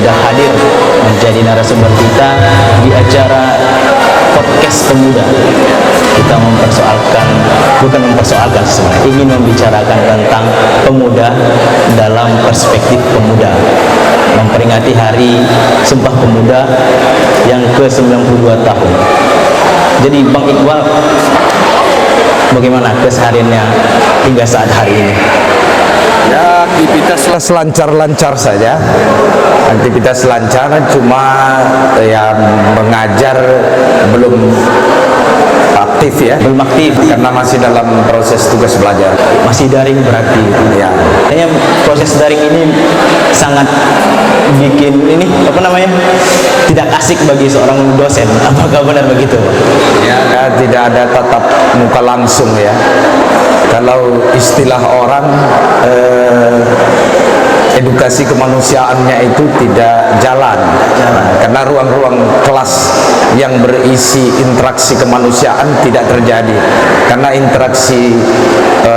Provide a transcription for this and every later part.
sudah hadir menjadi narasumber kita di acara podcast pemuda. Kita bukan mempersoalkan sebenarnya, ingin membicarakan tentang pemuda dalam perspektif pemuda, memperingati hari Sumpah Pemuda yang ke-92 tahun. Jadi Bang Iqbal, bagaimana kesehariannya hingga saat hari ini? Ya, aktivitas selancar-lancar saja. Aktivitas lancar, cuma ya mengajar belum aktif ya. Belum aktif Karena masih dalam proses tugas belajar. masih daring berarti. Ya. Kayaknya proses daring ini sangat bikin tidak asik bagi seorang dosen. Apakah benar begitu? Ya, tidak ada tatap muka langsung ya. Kalau istilah orang edukasi kemanusiaannya itu tidak jalan. Karena ruang-ruang kelas yang berisi interaksi kemanusiaan tidak terjadi, karena interaksi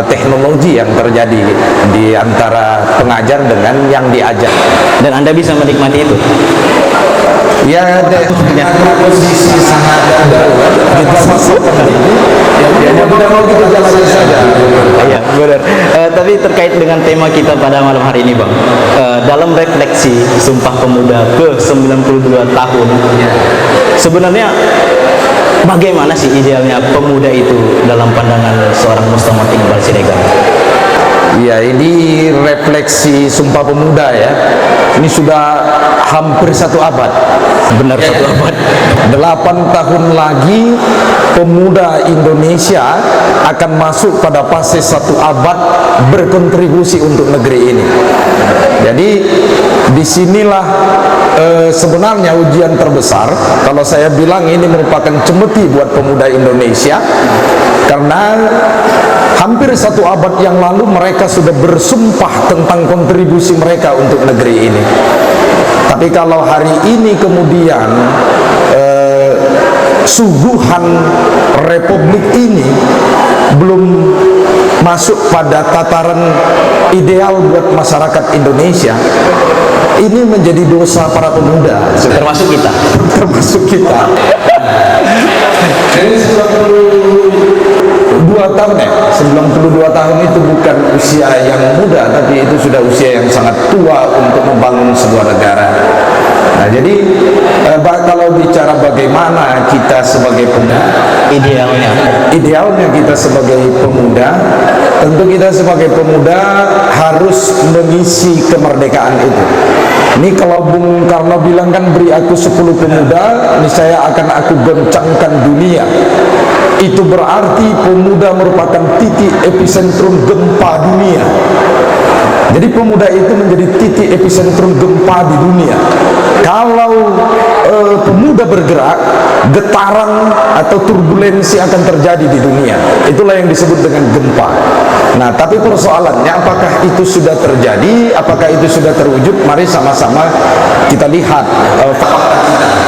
teknologi yang terjadi di antara pengajar dengan yang diajar. Dan Anda bisa menikmati itu? Ya, karena posisi sangat darurat kita masuk ya mudah mau kita jalani saja. Iya, benar. Tapi terkait dengan tema kita pada malam hari ini, Bang, dalam refleksi Sumpah Pemuda ke-92 tahun, sebenarnya bagaimana sih idealnya pemuda itu dalam pandangan seorang Mustamad Iqbal Siregar? Ya, ini refleksi Sumpah Pemuda ya. Ini sudah hampir 1 abad. Benar, 1 abad. 8 tahun lagi pemuda Indonesia akan masuk pada fase 1 abad berkontribusi untuk negeri ini. Jadi disinilah sebenarnya ujian terbesar. Kalau saya bilang ini merupakan cemeti buat pemuda Indonesia, karena hampir 1 abad yang lalu mereka sudah bersumpah tentang kontribusi mereka untuk negeri ini. Tapi kalau hari ini kemudian suguhan republik ini belum masuk pada tataran ideal buat masyarakat Indonesia, ini menjadi dosa para pemuda, Termasuk kita. termasuk kita. Jadi 92 tahun ya, 92 tahun itu bukan usia yang muda, tapi itu sudah usia yang sangat tua untuk membangun sebuah negara. Nah, jadi kalau bicara bagaimana kita sebagai pemuda, idealnya kita sebagai pemuda, tentu kita sebagai pemuda harus mengisi kemerdekaan itu. Ini kalau Bung Karno bilang kan, beri aku 10 pemuda, niscaya akan aku goncangkan dunia. Itu berarti pemuda merupakan titik epicentrum gempa dunia. Jadi pemuda itu menjadi titik epicentrum gempa di dunia. Kalau pemuda bergerak, getaran atau turbulensi akan terjadi di dunia. Itulah yang disebut dengan gempa. Nah, tapi persoalannya apakah itu sudah terjadi, apakah itu sudah terwujud? Mari sama-sama kita lihat.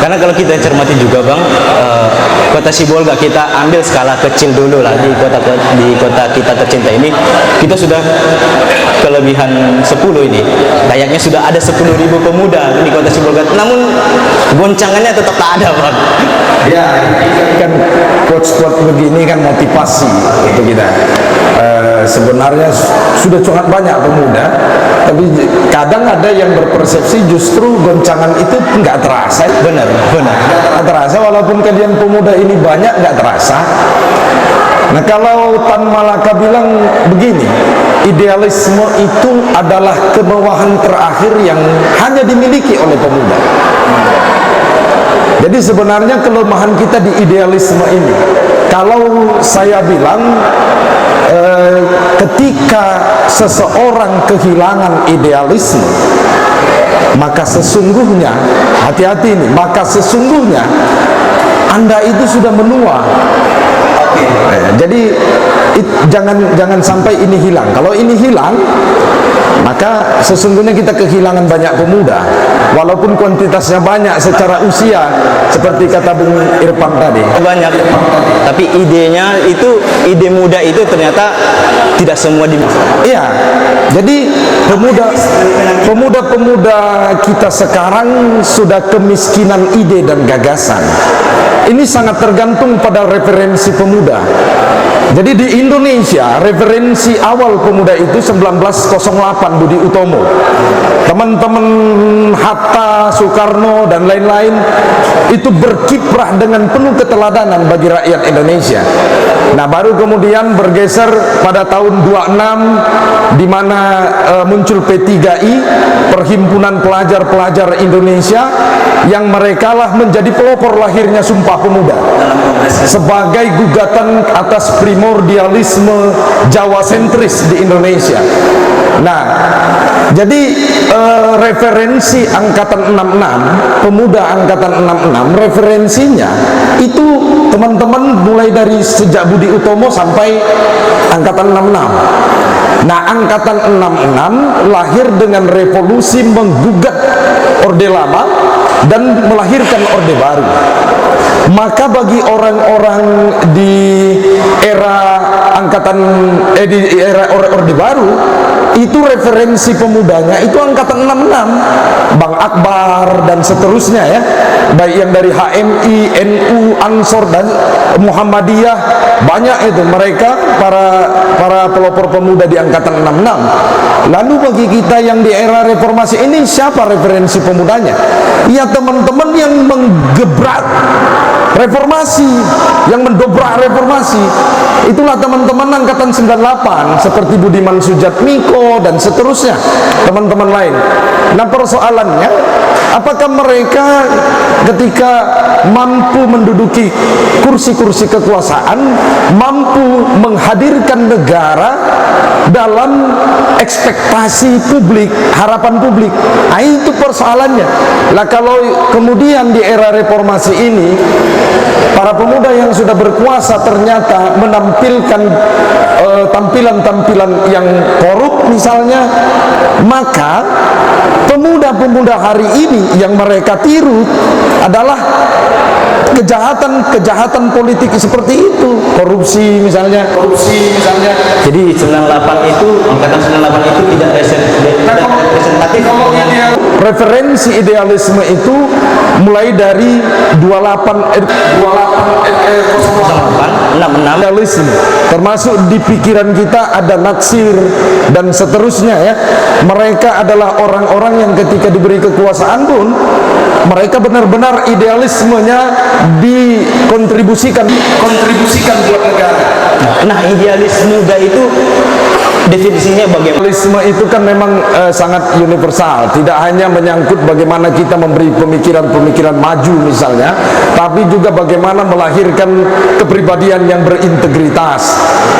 Karena kalau kita cermati juga, Bang, kota Sibolga, kita ambil skala kecil dulu lah, di kota kita tercinta ini, kita sudah kelebihan 10 ini. Kayaknya sudah ada 10.000 pemuda di kota Sibolga. Namun goncangannya tetap tak ada, Bang. Ya, kan quote-quote begini kan motivasi untuk kita. Sebenarnya sudah sangat banyak pemuda, tapi kadang ada yang berpersepsi justru goncangan itu nggak terasa. Benar. Nggak terasa, walaupun kalian pemuda ini banyak, nggak terasa. Nah, kalau Tan Malaka bilang begini, idealisme itu adalah kemewahan terakhir yang hanya dimiliki oleh pemuda. Jadi sebenarnya kelemahan kita di idealisme ini. Kalau saya bilang ketika seseorang kehilangan idealisme, maka sesungguhnya, hati-hati ini, maka sesungguhnya Anda itu sudah menua. Jadi jangan sampai ini hilang. Kalau ini hilang, maka sesungguhnya kita kehilangan banyak pemuda, walaupun kuantitasnya banyak secara usia, seperti kata Bung Irfan tadi. Banyak, tapi idenya itu, ide muda itu ternyata tidak semua dimasuki. Iya, jadi pemuda pemuda kita sekarang sudah kemiskinan ide dan gagasan. Ini sangat tergantung pada referensi pemuda. Jadi di Indonesia referensi awal pemuda itu 1908 Budi Utomo. Teman-teman Hatta, Soekarno dan lain-lain itu berkiprah dengan penuh keteladanan bagi rakyat Indonesia. Nah, baru kemudian bergeser pada tahun 26 di mana muncul P3I, Perhimpunan Pelajar-Pelajar Indonesia, yang mereka lah menjadi pelopor lahirnya Sumpah Pemuda sebagai gugatan atas primordialisme Jawa sentris di Indonesia. Nah, jadi referensi angkatan 66, pemuda angkatan 66, referensinya itu teman-teman mulai dari sejak Budi Utomo sampai angkatan 66. Nah, angkatan 66 lahir dengan revolusi menggugat Orde Lama dan melahirkan Orde Baru. Maka bagi orang-orang di era di era Orde Baru, itu referensi pemudanya itu angkatan 66, Bang Akbar dan seterusnya ya, baik yang dari HMI, NU, Ansor dan Muhammadiyah, banyak itu mereka para pelopor pemuda di angkatan 66. Lalu bagi kita yang di era reformasi ini, siapa referensi pemudanya? Ya teman-teman yang menggebrak reformasi, yang mendobrak reformasi. Itulah teman-teman angkatan 98 seperti Budiman Sujatmiko dan seterusnya, teman-teman lain. Nah, persoalannya apakah mereka ketika mampu menduduki kursi-kursi kekuasaan, mampu menghadirkan negara dalam ekspektasi publik, harapan publik? Nah, itu persoalannya. Lah kalau kemudian di era reformasi ini para pemuda yang sudah berkuasa ternyata menampilkan tampilan-tampilan yang korup misalnya, maka pemuda-pemuda hari ini yang mereka tiru adalah kejahatan politik seperti itu, korupsi misalnya. Jadi 98 itu, angkatan 98 itu tidak representatif. Referensi idealisme itu mulai dari 66 idealisme, termasuk di pikiran kita ada Natsir dan seterusnya ya. Mereka adalah orang-orang yang ketika diberi kekuasaan pun mereka benar-benar idealismenya dikontribusikan buat negara. Nah, idealisme muda itu definisinya bagaimana? Idealisme itu kan memang sangat universal, tidak hanya menyangkut bagaimana kita memberi pemikiran-pemikiran maju misalnya, tapi juga bagaimana melahirkan kepribadian yang berintegritas.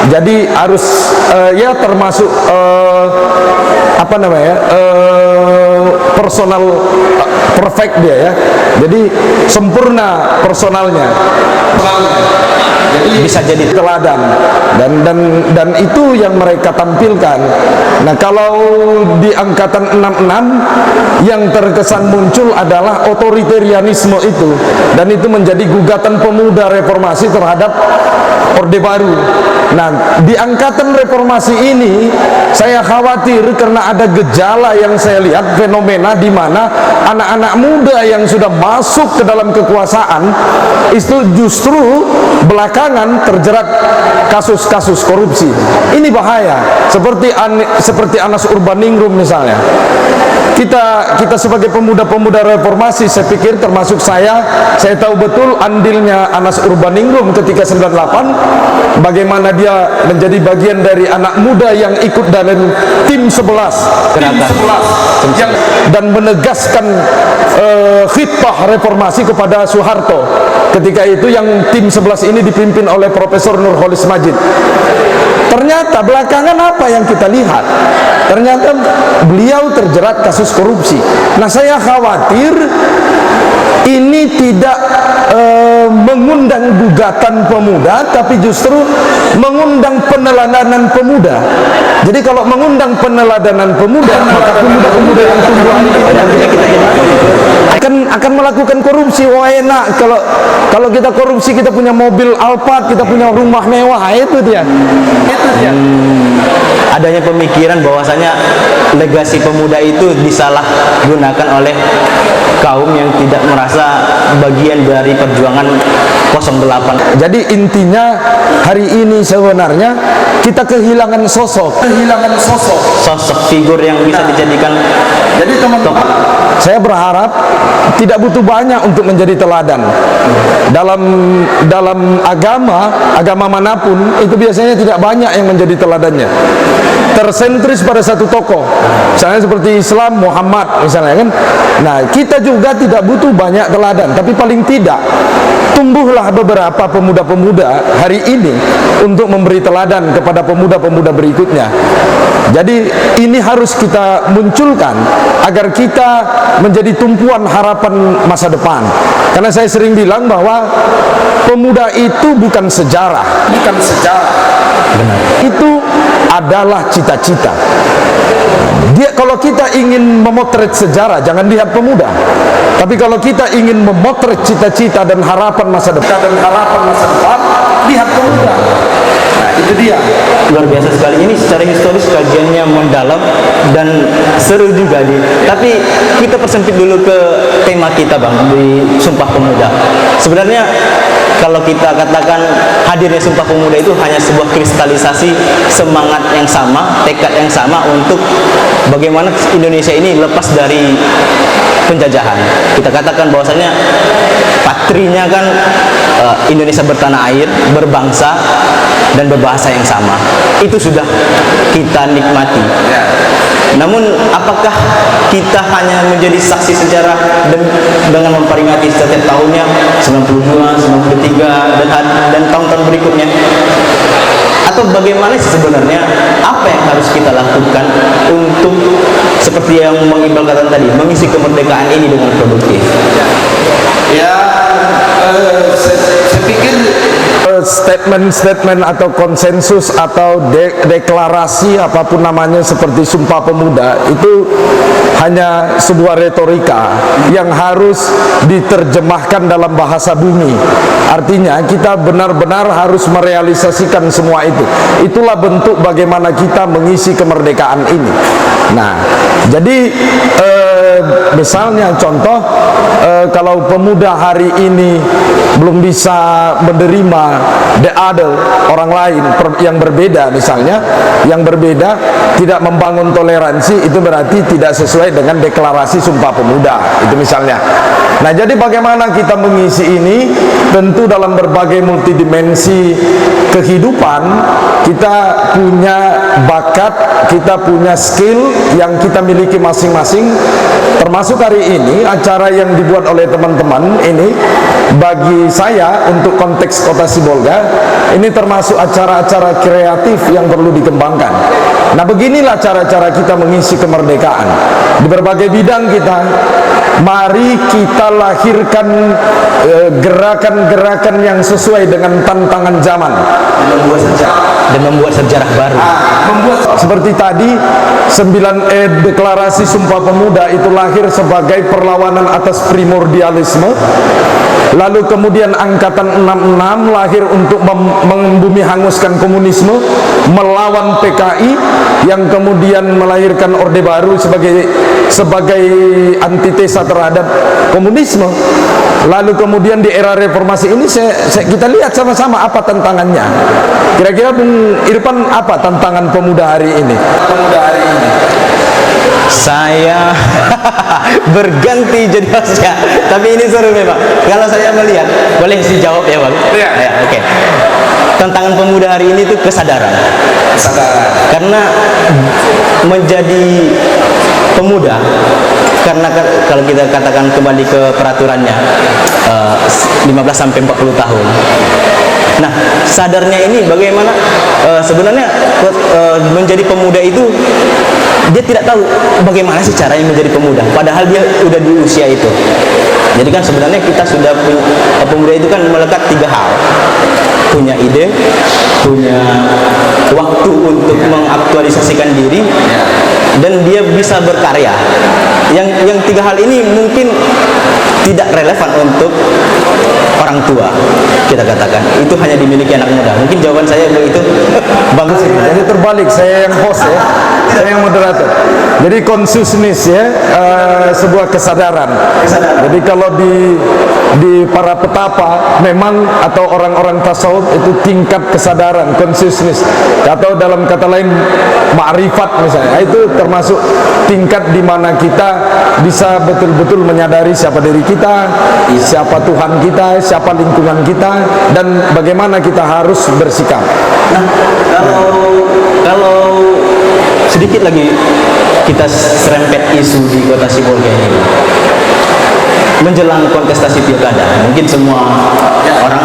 Jadi harus ya termasuk personal perfect dia ya. Jadi sempurna personalnya. Jadi bisa jadi teladan dan itu yang mereka tampilkan. Nah, kalau di angkatan 66 yang terkesan muncul adalah otoritarianisme itu, dan itu menjadi gugatan pemuda reformasi terhadap Orde Baru. Nah, di angkatan reformasi ini saya khawatir karena ada gejala yang saya lihat, fenomena di mana anak-anak muda yang sudah masuk ke dalam kekuasaan itu justru belakangan terjerat kasus-kasus korupsi. Ini bahaya. Seperti Anas Urbaningrum misalnya. Kita sebagai pemuda-pemuda reformasi, saya pikir termasuk saya tahu betul andilnya Anas Urbaningrum ketika 98, bagaimana dia menjadi bagian dari anak muda yang ikut dalam tim 11 dan menegaskan khitbah reformasi kepada Soeharto. Ketika itu yang tim 11 ini dipimpin oleh Profesor Nurholis Majid. Ternyata belakangan apa yang kita lihat? Ternyata beliau terjerat kasus korupsi. Nah, saya khawatir ini tidak mengundang gugatan pemuda, tapi justru mengundang peneladanan pemuda. Jadi kalau mengundang peneladanan pemuda, maka pemuda-pemuda yang tumbuh akan melakukan korupsi. Wah, enak kalau kita korupsi, kita punya mobil Alphard, kita punya rumah mewah. Itu dia. Adanya pemikiran bahwasanya legasi pemuda itu disalahgunakan oleh kaum yang tidak merasa bagian dari perjuangan 08. Jadi intinya hari ini sebenarnya kita kehilangan sosok Figur yang bisa dijadikan. Jadi teman-teman, saya berharap tidak butuh banyak untuk menjadi teladan. Dalam agama manapun itu biasanya tidak banyak yang menjadi teladannya. Tersentris pada satu tokoh. Misalnya seperti Islam, Muhammad misalnya kan. Nah, kita juga tidak butuh banyak teladan, tapi paling tidak tumbuhlah beberapa pemuda-pemuda hari ini untuk memberi teladan kepada pemuda-pemuda berikutnya. Jadi ini harus kita munculkan agar kita menjadi tumpuan harapan masa depan. Karena saya sering bilang bahwa pemuda itu bukan sejarah. Benar. Itu adalah cita-cita. Kalau kita ingin memotret sejarah, jangan lihat pemuda. Tapi kalau kita ingin memotret cita-cita dan harapan masa depan, lihat pemuda. Nah, itu dia. Luar biasa sekali. Ini secara historis kajiannya mendalam dan seru juga tapi kita persempit dulu ke tema kita, Bang, di Sumpah Pemuda. Sebenarnya kalau kita katakan hadirnya Sumpah Pemuda itu hanya sebuah kristalisasi semangat yang sama, tekad yang sama untuk bagaimana Indonesia ini lepas dari penjajahan. Kita katakan bahwasanya patrinya kan Indonesia bertanah air, berbangsa dan berbahasa yang sama. Itu sudah kita nikmati. Namun apakah kita hanya menjadi saksi sejarah dengan memperingati setiap tahunnya 92, 93 dan tahun-tahun berikutnya? Atau bagaimana sebenarnya apa yang harus kita lakukan untuk seperti yang Bang Iqbal katakan tadi, mengisi kemerdekaan ini dengan produktif? Saya pikir statement-statement atau konsensus atau deklarasi apapun namanya seperti Sumpah Pemuda itu hanya sebuah retorika yang harus diterjemahkan dalam bahasa bumi. Artinya kita benar-benar harus merealisasikan semua itu. Itulah bentuk bagaimana kita mengisi kemerdekaan ini. Nah, jadi misalnya contoh, kalau pemuda hari ini belum bisa menerima the other, orang lain yang berbeda, misalnya yang berbeda, tidak membangun toleransi, itu berarti tidak sesuai dengan deklarasi Sumpah Pemuda, itu misalnya. Nah, jadi bagaimana kita mengisi ini? Tentu dalam berbagai multidimensi kehidupan, kita punya bakat, kita punya skill yang kita miliki masing-masing. Termasuk hari ini acara yang dibuat oleh teman-teman ini, bagi saya untuk konteks Kota Sibolga ini termasuk acara-acara kreatif yang perlu dikembangkan. Nah, beginilah cara-cara kita mengisi kemerdekaan di berbagai bidang kita. Mari kita lahirkan gerakan-gerakan yang sesuai dengan tantangan zaman dan membuat sejarah baru. Seperti tadi 9E deklarasi Sumpah Pemuda itu lahir sebagai perlawanan atas primordialisme. Lalu kemudian Angkatan 66 lahir untuk membumi hanguskan komunisme, melawan PKI yang kemudian melahirkan Orde Baru sebagai antitesa terhadap komunisme. Lalu kemudian di era reformasi ini kita lihat sama-sama apa tantangannya. Kira-kira Bung Irfan, apa tantangan pemuda hari ini? Saya berganti jadi hostnya, tapi ini seru memang. Kalau saya melihat, boleh sih jawab ya, Bang? Iya. Ya, oke. Tantangan pemuda hari ini itu kesadaran. Karena menjadi pemuda, karena kalau kita katakan kembali ke peraturannya 15 sampai 40 tahun. Nah, sadarnya ini bagaimana sebenarnya menjadi pemuda itu dia tidak tahu bagaimana sih caranya menjadi pemuda, padahal dia sudah di usia itu. Jadi kan sebenarnya kita sudah pemuda itu kan melekat 3 hal: punya ide, punya waktu untuk mengaktualisasikan diri, dan dia bisa berkarya. Yang 3 hal ini mungkin tidak relevan untuk orang tua, kita katakan itu hanya dimiliki anak muda. Mungkin jawaban saya begitu. Bang, Jadi terbalik, saya yang host ya, saya yang moderator. Jadi consciousness ya, sebuah kesadaran. Jadi kalau di para petapa memang atau orang-orang tasawuf itu tingkat kesadaran, consciousness, atau dalam kata lain ma'rifat misalnya, itu termasuk tingkat di mana kita bisa betul-betul menyadari siapa diri kita, siapa Tuhan kita, siapa lingkungan kita, dan bagaimana kita harus bersikap. nah, kalau sedikit lagi kita serempet isu di Kota Sibolga ini, menjelang kontestasi pilkada, mungkin semua orang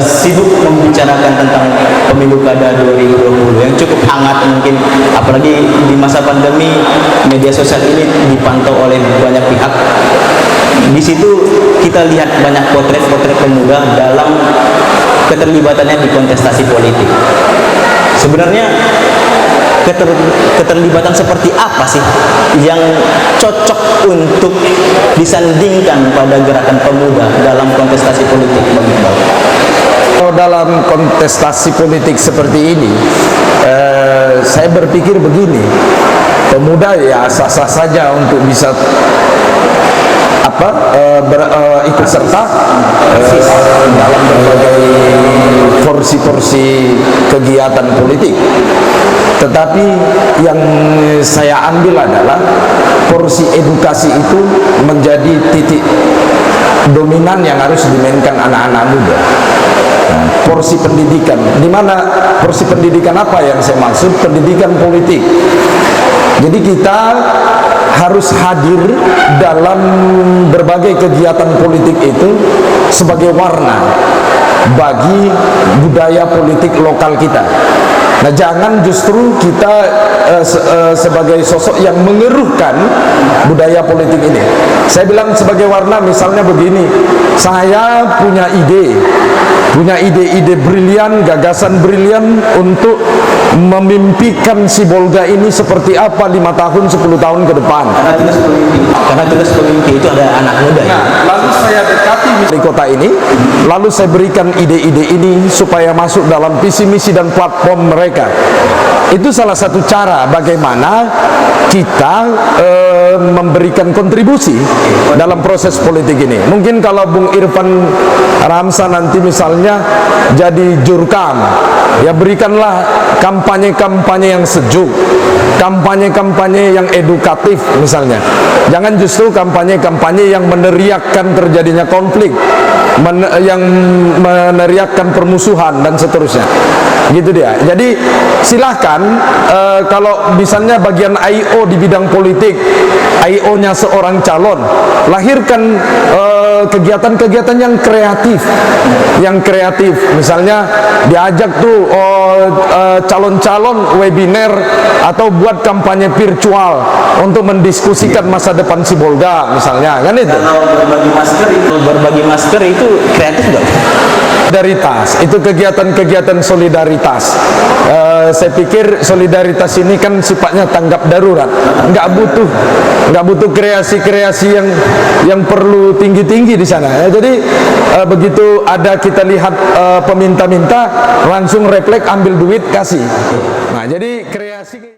sibuk membicarakan tentang pemilu kada 2020 yang cukup hangat, mungkin apalagi di masa pandemi media sosial ini dipantau oleh banyak pihak. Di situ kita lihat banyak potret-potret pemuda dalam keterlibatannya di kontestasi politik. Sebenarnya keterlibatan seperti apa sih yang cocok untuk disandingkan pada gerakan pemuda dalam kontestasi politik, Bang Iqbal? Kalau dalam kontestasi politik seperti ini, saya berpikir begini, pemuda ya sah-sah saja untuk bisa ikut serta dalam berbagai porsi-porsi kegiatan politik. Tetapi yang saya ambil adalah porsi edukasi itu menjadi titik dominan yang harus dimainkan anak-anak muda. Nah, porsi pendidikan, di mana porsi pendidikan apa yang saya maksud? Pendidikan politik. Jadi kita harus hadir dalam berbagai kegiatan politik itu sebagai warna bagi budaya politik lokal kita. Nah, jangan justru kita sebagai sosok yang mengeruhkan budaya politik ini. Saya bilang sebagai warna, misalnya begini, saya punya ide-ide brilian, gagasan brilian untuk memimpikan Sibolga ini seperti apa 5 tahun, 10 tahun ke depan. Karena tugas pemimpi itu ada anak muda ya. Lalu saya dekati di kota ini, lalu saya berikan ide-ide ini supaya masuk dalam visi misi dan platform mereka. Itu salah satu cara bagaimana kita memberikan kontribusi dalam proses politik ini. Mungkin kalau Bung Irfan Ramsa nanti misalnya jadi jurkam, ya berikanlah kampanye-kampanye yang sejuk, kampanye-kampanye yang edukatif misalnya. Jangan justru kampanye-kampanye yang meneriakkan terjadinya konflik, yang meneriakkan permusuhan dan seterusnya. Gitu dia. Jadi silahkan kalau misalnya bagian I.O. di bidang politik, I.O.-nya seorang calon, lahirkan kegiatan-kegiatan yang kreatif. Misalnya diajak tuh calon-calon webinar atau buat kampanye virtual untuk mendiskusikan masa depan Sibolga misalnya, kan itu. Kalau berbagi masker itu kreatif nggak? Solidaritas, itu kegiatan-kegiatan solidaritas. Saya pikir solidaritas ini kan sifatnya tanggap darurat, nggak butuh kreasi-kreasi yang perlu tinggi-tinggi di sana. Jadi begitu ada kita lihat peminta-minta, langsung refleks ambil duit kasih. Nah, jadi kreasi